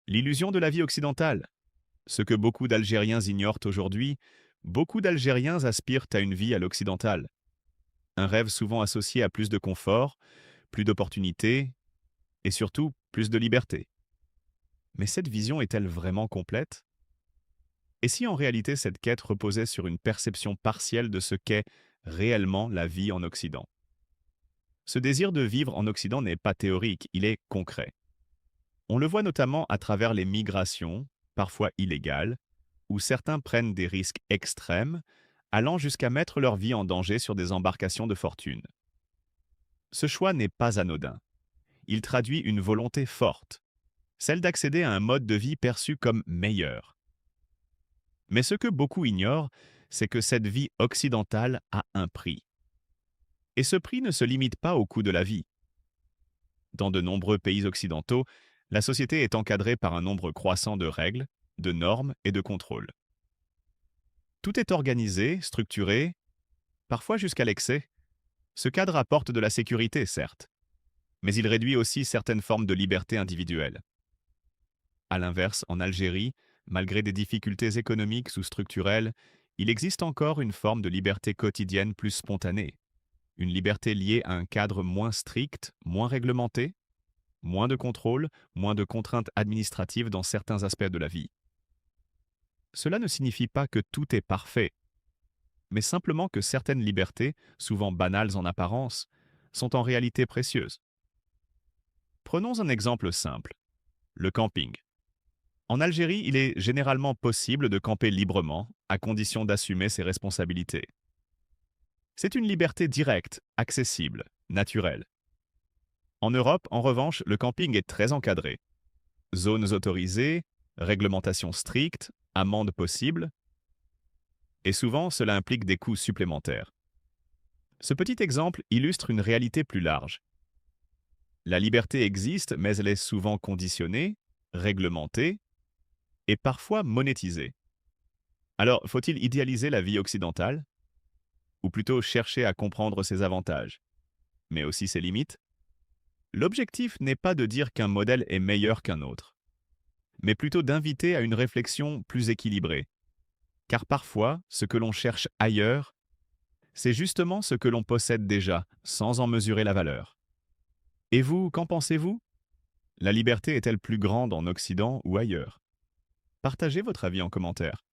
L'illusion de la vie occidentale. Ce que beaucoup d'Algériens ignorent aujourd'hui, beaucoup d'Algériens aspirent à une vie à l'occidentale. Un rêve souvent associé à plus de confort, plus d'opportunités et surtout plus de liberté. Mais cette vision est-elle vraiment complète? Et si en réalité cette quête reposait sur une perception partielle de ce qu'est réellement la vie en Occident? Ce désir de vivre en Occident n'est pas théorique, il est concret. On le voit notamment à travers les migrations, parfois illégales, où certains prennent des risques extrêmes, allant jusqu'à mettre leur vie en danger sur des embarcations de fortune. Ce choix n'est pas anodin. Il traduit une volonté forte, celle d'accéder à un mode de vie perçu comme meilleur. Mais ce que beaucoup ignorent, c'est que cette vie occidentale a un prix. Et ce prix ne se limite pas au coût de la vie. Dans de nombreux pays occidentaux, la société est encadrée par un nombre croissant de règles, de normes et de contrôles. Tout est organisé, structuré, parfois jusqu'à l'excès. Ce cadre apporte de la sécurité, certes, mais il réduit aussi certaines formes de liberté individuelle. À l'inverse, en Algérie, malgré des difficultés économiques ou structurelles, il existe encore une forme de liberté quotidienne plus spontanée, une liberté liée à un cadre moins strict, moins réglementé, moins de contrôle, moins de contraintes administratives dans certains aspects de la vie. Cela ne signifie pas que tout est parfait, mais simplement que certaines libertés, souvent banales en apparence, sont en réalité précieuses. Prenons un exemple simple, le camping. En Algérie, il est généralement possible de camper librement, à condition d'assumer ses responsabilités. C'est une liberté directe, accessible, naturelle. En Europe, en revanche, le camping est très encadré. Zones autorisées, réglementations strictes, amendes possibles, et souvent cela implique des coûts supplémentaires. Ce petit exemple illustre une réalité plus large. La liberté existe, mais elle est souvent conditionnée, réglementée et parfois monétisée. Alors, faut-il idéaliser la vie occidentale? Ou plutôt chercher à comprendre ses avantages, mais aussi ses limites? L'objectif n'est pas de dire qu'un modèle est meilleur qu'un autre, mais plutôt d'inviter à une réflexion plus équilibrée. Car parfois, ce que l'on cherche ailleurs, c'est justement ce que l'on possède déjà, sans en mesurer la valeur. Et vous, qu'en pensez-vous? La liberté est-elle plus grande en Occident ou ailleurs? Partagez votre avis en commentaire.